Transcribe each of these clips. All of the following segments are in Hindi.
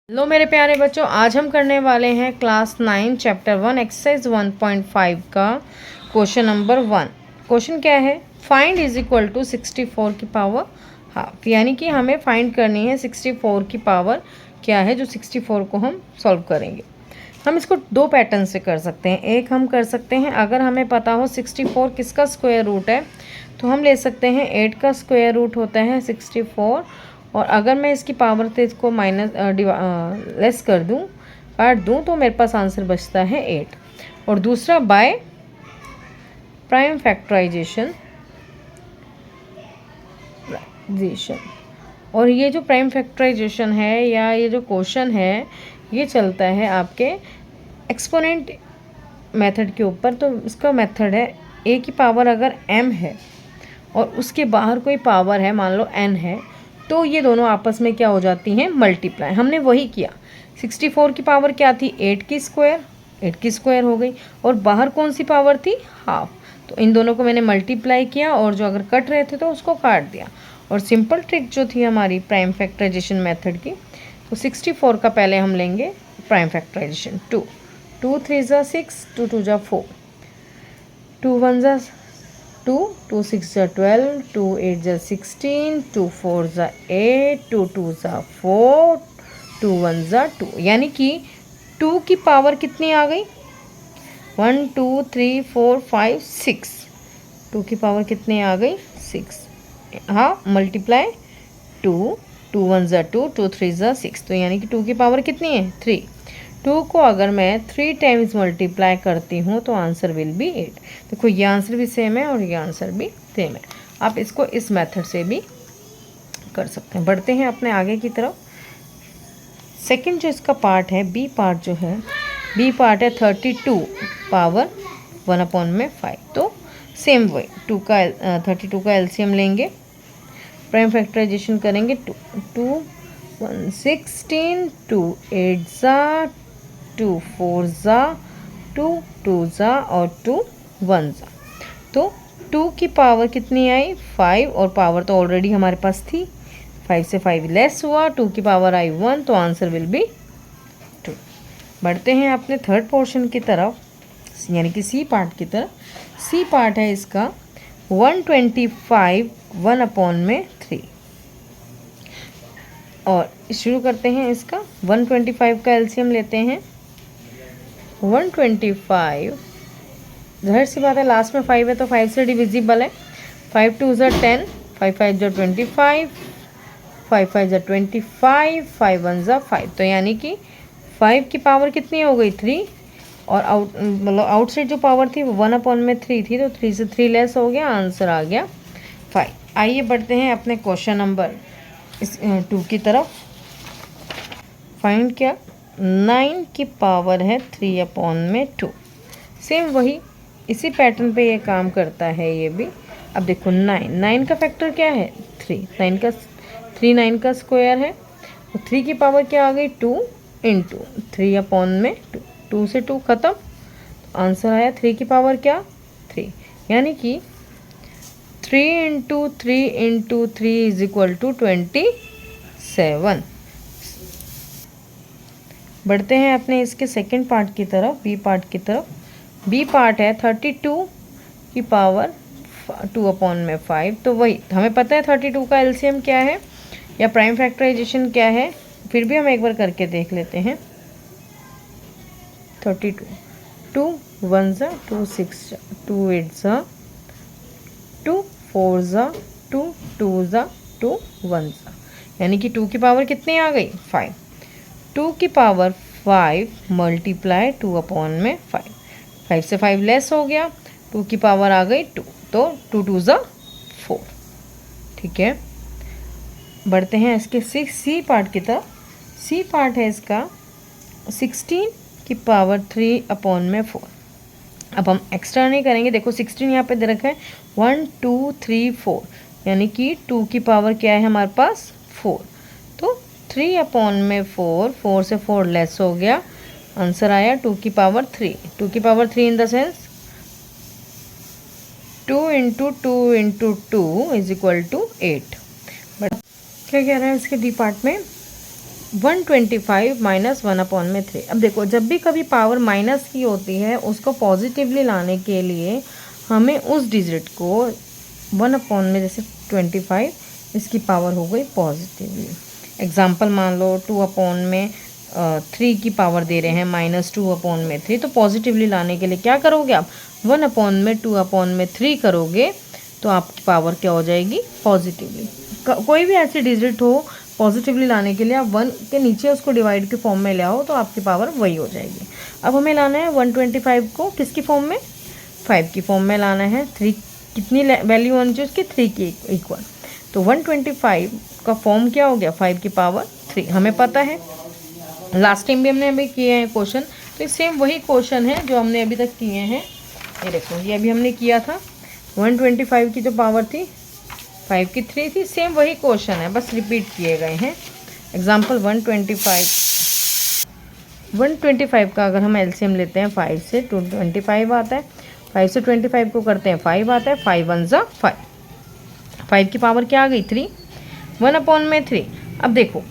हेलो मेरे प्यारे बच्चों, आज हम करने वाले हैं क्लास 9 चैप्टर 1 एक्सरसाइज 1.5 का क्वेश्चन नंबर 1। क्वेश्चन क्या है? फाइंड इज इक्वल टू 64 की पावर हाफ। यानी कि हमें फाइंड करनी है 64 की पावर क्या है, जो 64 को हम सॉल्व करेंगे। हम इसको दो पैटर्न से कर सकते हैं। एक हम कर सकते हैं, अगर हमें पता हो 64 किसका स्क्वायर रूट है तो हम ले सकते हैं 8 का स्क्वायर रूट होता है 64। और अगर मैं इसकी पावर से इसको लेस कर दूं, काट दूं, तो मेरे पास आंसर बचता है 8। और दूसरा बाय प्राइम फैक्टराइजेशन। और ये जो प्राइम फैक्टराइजेशन है या ये जो क्वेश्चन है, ये चलता है आपके एक्सपोनेंट मेथड के ऊपर। तो इसका मेथड है a की पावर अगर m है और उसके बाहर कोई पावर है, मान लो n है, तो ये दोनों आपस में क्या हो जाती हैं? मल्टीप्लाई। हमने वही किया। 64 की पावर क्या थी? 8 की स्क्वायर हो गई। और बाहर कौन सी पावर थी? हाफ। तो इन दोनों को मैंने मल्टीप्लाई किया और जो अगर कट रहे थे तो उसको काट दिया। और सिंपल ट्रिक जो थी हमारी प्राइम फैक्टराइजेशन मेथड की, तो 64 का पहले हम लेंगे प्राइम फैक्टराइजेशन। 2 3 ज़ा 6, 2 2 ज़ा 4, 2 1 ज़ा 2, 2 6 ज़ा 12, 2 8 ज़ा 16, 2 4 ज़ा 8, 2 2 ज़ा 4, 2 1 ज़ा 2। यानी कि 2 की पावर कितनी आ गई? 1 2 3 4 5 6। 2 की पावर कितनी आ गई? 6। हाँ, मल्टीप्लाई 2, 2 1 ज़ा 2, 2 3 ज़ा 6। तो यानी कि 2 की पावर कितनी है? 3। 2 को अगर मैं 3 टाइम्स मल्टीप्लाई करती हूँ तो आंसर विल बी 8। देखो, ये आंसर भी सेम है और ये आंसर भी सेम है। आप इसको इस मेथड से भी कर सकते हैं। बढ़ते हैं अपने आगे की तरफ। सेकंड जो इसका पार्ट है, बी पार्ट जो है, बी पार्ट है 32 पावर 1/5। तो सेम वही 32 का एलसीएम लेंगे, प्राइम फैक्टराइजेशन करेंगे। 2 2 1 16, 2 8 ज़ा, 2 4 ज़ा, 2 2 ज़ा और 2 1 ज़ा। तो 2 की पावर कितनी आई? 5। और पावर तो ऑलरेडी हमारे पास थी, 5 से 5 लेस हुआ, 2 की पावर आई 1, तो आंसर विल बी 2। बढ़ते हैं अपने थर्ड पोर्शन की तरफ, यानी कि सी पार्ट की तरफ। सी पार्ट है इसका 125 1/3। और शुरू करते हैं इसका। 125 का एलसीएम लेते हैं। 125, जाहिर सी बात है लास्ट में 5 है तो 5 से डिविजिबल है। 5 2 ज़ा 10, 5 5 ज़ा 25, 5 5 ज़ा 25, 5 1 ज़ा 5। तो यानी कि 5 की पावर कितनी हो गई? 3। और आउटसाइड जो पावर थी वो 1/3 थी, तो 3 से 3 लेस हो गया, आंसर आ गया 5। आइए बढ़ते हैं अपने क्वेश्चन नंबर 2 की तरफ। फाइंड क्या? 9 की पावर है 3/2। सेम वही, इसी पैटर्न पे ये काम करता है ये भी। अब देखो, 9 का फैक्टर क्या है? 3। 9 का स्क्वायर है। तो 3 की पावर क्या आ गई? 2 इंटू 3/2। 2 से 2 ख़त्म, तो आंसर आया 3 की पावर क्या? 3। यानी कि 3 into 3 into 3 is equal to 27। बढ़ते हैं अपने इसके सेकंड पार्ट की तरफ, बी पार्ट की तरफ। बी पार्ट है 32 की पावर 2/5। तो वही हमें पता है 32 का एलसीएम क्या है या प्राइम फैक्टराइजेशन क्या है, फिर भी हम एक बार करके देख लेते हैं। 32, 2 1 ज़ा, 2 6 ज़ा, 2 8 ज़ा, 2 4 ज़ा, 2 2 ज़ा, 2 1 ज़ा। यानी कि 2 की पावर कितनी आ गई? 5। 2 की पावर 5 मल्टीप्लाई 2/5। 5 से 5 लेस हो गया, 2 की पावर आ गई 2, तो 2 2 ज़ा 4। ठीक है, बढ़ते हैं इसके सी पार्ट की तरफ। सी पार्ट है इसका 16 की पावर 3/4। अब हम एक्स्ट्रा नहीं करेंगे। देखो 16 यहाँ पे दे रखा है 1 2 3 4, यानी कि 2 की पावर क्या है हमारे पास? 4। तो 3/4, 4 से 4 लेस हो गया, आंसर आया 2 की पावर 3। 2 की power 3 in the sense 2 into 2 into 2 is equal to 8। But क्या कह रहा है इसके डी पार्ट में? 125 माइनस 1/3। अब देखो जब भी कभी पावर माइनस की होती है उसको पॉजिटिवली लाने के लिए हमें उस डिजिट को 1 में, जैसे 25 इसकी पावर हो गई पॉजिटिवली। एग्जाम्पल मान लो 2 में 3 की पावर दे रहे हैं -2/3, तो पॉजिटिवली लाने के लिए क्या करोगे आप, 1 में 2/3 करोगे तो आपकी पावर क्या हो जाएगी पॉजिटिवली। कोई भी ऐसी डिजिट हो पॉजिटिवली लाने के लिए आप 1 के नीचे उसको डिवाइड के फॉर्म में ले आओ तो आपकी पावर वही हो जाएगी। अब हमें लाना है 125 को किसकी फॉर्म में, 5 की फॉर्म में लाना है। 3 कितनी वैल्यू होनी चाहिए उसकी, 3 की इक्वल। तो 125 का फॉर्म क्या हो गया, 5 की पावर 3, हमें पता है। लास्ट टाइम भी हमने अभी किए हैं क्वेश्चन, तो सेम वही क्वेश्चन है जो हमने अभी तक किए हैं। ये देखो ये अभी हमने किया था, 125 की जो पावर थी 5 की 3 थी, सेम वही क्वेश्चन है, बस रिपीट किए गए हैं। एग्जाम्पल 125 का अगर हम एलसीएम लेते हैं 5 से 225 आता है, 5 से 25 को करते हैं 5 आता है, 5 1 जा 5, 5 की पावर क्या आ गई 3, 1/3। अब देखो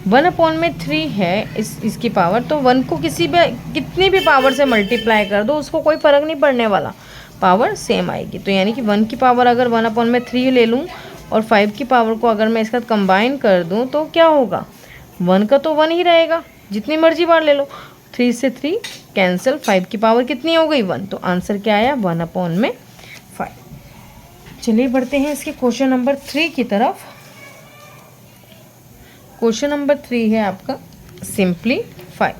1/3 है इसकी पावर, तो 1 को कितनी भी पावर से मल्टीप्लाई कर दो उसको कोई फ़र्क नहीं पड़ने वाला, पावर सेम आएगी। तो यानी कि 1 की पावर अगर 1/3 ले लूँ और 5 की पावर को अगर मैं इसके साथ कंबाइन कर दूँ तो क्या होगा, 1 का तो 1 ही रहेगा, जितनी मर्जी बार ले लो। 3 से 3 कैंसिल, 5 की पावर कितनी हो गई 1, तो आंसर क्या आया 1/5। चलिए बढ़ते हैं इसके क्वेश्चन नंबर 3 की तरफ। क्वेश्चन नंबर 3 है आपका सिंप्लीफाई।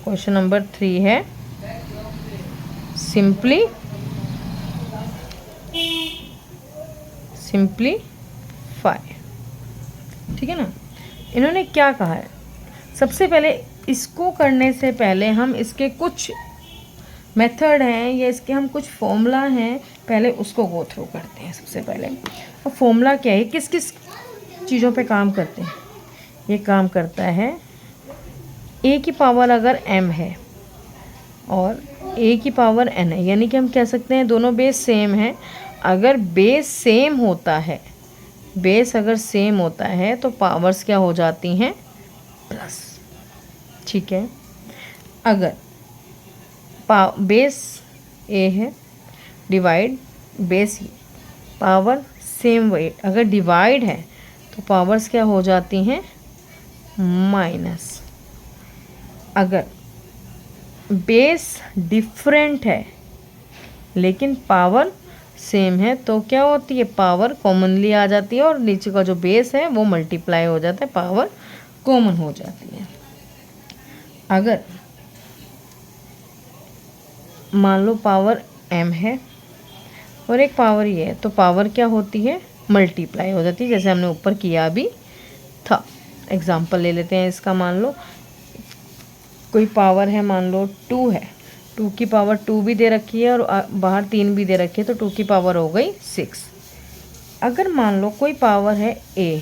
क्वेश्चन नंबर 3 है सिंप्लीफाई, ठीक है ना। इन्होंने क्या कहा है, सबसे पहले इसको करने से पहले हम इसके कुछ मेथड हैं या इसके हम कुछ फॉर्मूला हैं, पहले उसको गो थ्रू करते हैं। सबसे पहले और फॉर्मूला क्या है, किस किस चीज़ों पे काम करते हैं, ये काम करता है a की पावर अगर m है और a की पावर n है, यानी कि हम कह सकते हैं दोनों बेस सेम है। अगर बेस सेम होता है, बेस अगर सेम होता है तो पावर्स क्या हो जाती हैं प्लस, ठीक है। अगर बेस a है डिवाइड बेस पावर सेम वही, अगर डिवाइड है तो पावर्स क्या हो जाती हैं माइनस। अगर बेस डिफरेंट है लेकिन पावर सेम है तो क्या होती है, पावर कॉमनली आ जाती है और नीचे का जो बेस है वो मल्टीप्लाई हो जाता है, पावर कॉमन हो जाती है। अगर मान लो पावर m है और एक पावर ये है तो पावर क्या होती है मल्टीप्लाई हो जाती है, जैसे हमने ऊपर किया भी था। एग्जाम्पल ले लेते हैं इसका, मान लो कोई पावर है, मान लो 2 है, 2 की पावर 2 भी दे रखी है और बाहर 3 भी दे रखी है, तो 2 की पावर हो गई 6। अगर मान लो कोई पावर है a,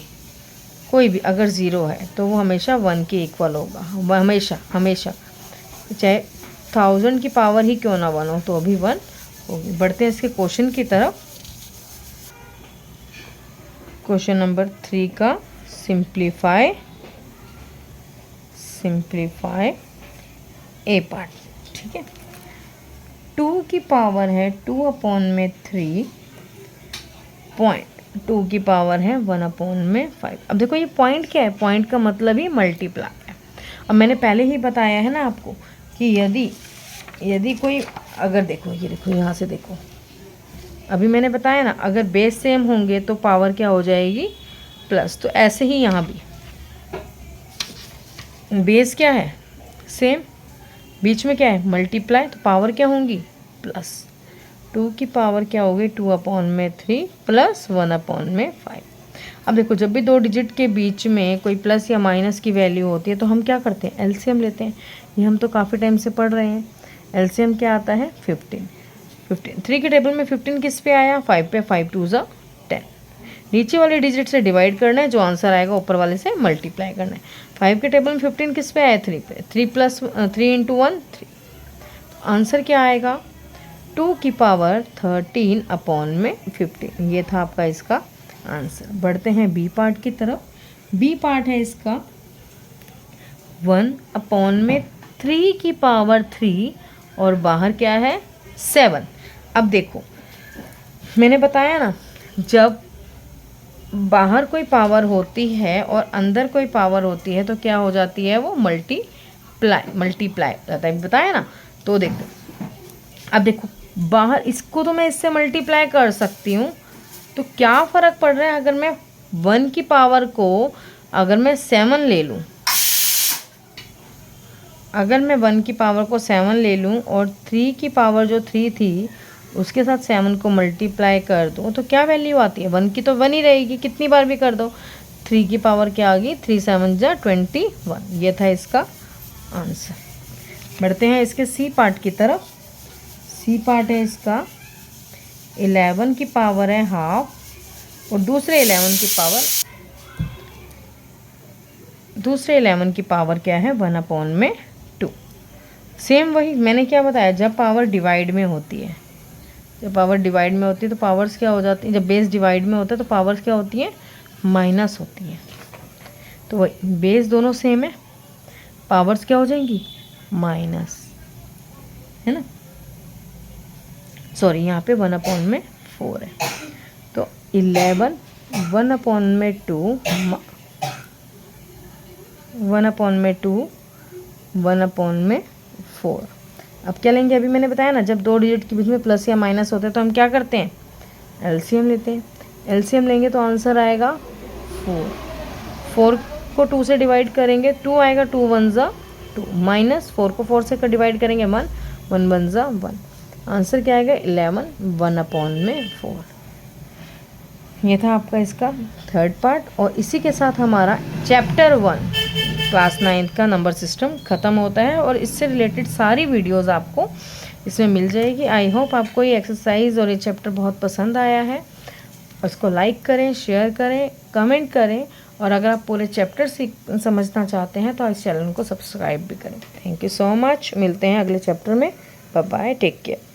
कोई भी अगर 0 है तो वो हमेशा 1 के इक्वल होगा, हमेशा हमेशा, चाहे 1000 की पावर ही क्यों ना 1 हो तो अभी 1 होगी। बढ़ते हैं इसके क्वेश्चन की तरफ। क्वेश्चन नंबर 3 का सिंप्लीफाई ए पार्ट, ठीक है। 2 की पावर है 2/3, पॉइंट 2 की पावर है 1/5। अब देखो ये पॉइंट क्या है, पॉइंट का मतलब ही मल्टीप्लाई है। अब मैंने पहले ही बताया है ना आपको कि यदि कोई, अगर देखो ये देखो यहाँ से देखो, अभी मैंने बताया ना अगर बेस सेम होंगे तो पावर क्या हो जाएगी प्लस, तो ऐसे ही यहाँ भी बेस क्या है सेम, बीच में क्या है मल्टीप्लाई, तो पावर क्या होंगी प्लस। 2 की पावर क्या होगी 2/3 प्लस 1/5। अब देखो जब भी दो डिजिट के बीच में कोई प्लस या माइनस की वैल्यू होती है तो हम क्या करते हैं एलसीएम लेते हैं। ये हम तो काफ़ी टाइम से पढ़ रहे हैं। एलसीएम क्या आता है 15। 3 के टेबल में 15 किस पे आया 5 पे, 5 2 ज़ा 10। नीचे वाले डिजिट से डिवाइड करना है, जो आंसर आएगा ऊपर वाले से मल्टीप्लाई करना है। 5 के टेबल में 15 किस पे आया 3 पे, 3 + 3 × 1 3। आंसर क्या आएगा 2 की पावर 13/15। ये था आपका इसका आंसर। बढ़ते हैं बी पार्ट की तरफ। बी पार्ट है इसका 1/3 और बाहर क्या है 7। अब देखो मैंने बताया ना, जब बाहर कोई पावर होती है और अंदर कोई पावर होती है तो क्या हो जाती है, वो मल्टीप्लाई रहता है, बताया ना। तो देखो अब देखो बाहर इसको तो मैं इससे मल्टीप्लाई कर सकती हूँ, तो क्या फ़र्क पड़ रहा है अगर मैं 1 की पावर को अगर मैं 7 ले लूँ, अगर मैं 1 की पावर को 7 ले लूँ और 3 की पावर जो 3 थी उसके साथ 7 को मल्टीप्लाई कर दूँ तो क्या वैल्यू आती है, 1 की तो 1 ही रहेगी, कितनी बार भी कर दो। 3 की पावर क्या आ गई, 3 7 जा 21। ये था इसका आंसर। बढ़ते हैं इसके सी पार्ट की तरफ। सी पार्ट है इसका 11 की पावर है हाफ और दूसरे 11 की पावर क्या है 1/2। सेम वही मैंने क्या बताया, जब पावर डिवाइड में होती है, जब पावर डिवाइड में होती है तो पावर्स क्या हो जाती है, जब बेस डिवाइड में होता है तो पावर्स क्या होती हैं, माइनस होती है। तो वही बेस दोनों सेम है, पावर्स क्या हो जाएंगी, माइनस, है ना। सॉरी यहाँ पे 1/4 है। तो 11 1/2 1/4। अब क्या लेंगे, अभी मैंने बताया ना जब 2 डिजिट के बीच में प्लस या माइनस होते हैं तो हम क्या करते हैं, एलसीएम लेते हैं। एलसीएम लेंगे तो आंसर आएगा 4। 4 को 2 से डिवाइड करेंगे 2 आएगा, 2 1 जा 2, माइनस 4 को 4 से डिवाइड करेंगे 1 1 1 जा 1। आंसर क्या आएगा 11 1/4। ये था आपका इसका थर्ड पार्ट। और इसी के साथ हमारा चैप्टर 1 क्लास 9th का नंबर सिस्टम ख़त्म होता है और इससे रिलेटेड सारी वीडियोस आपको इसमें मिल जाएगी। आई होप आपको ये एक्सरसाइज और ये चैप्टर बहुत पसंद आया है। उसको लाइक करें, शेयर करें, कमेंट करें और अगर आप पूरे चैप्टर समझना चाहते हैं तो इस चैनल को सब्सक्राइब भी करें। Thank you so much. मिलते हैं अगले चैप्टर में। Bye bye, take care.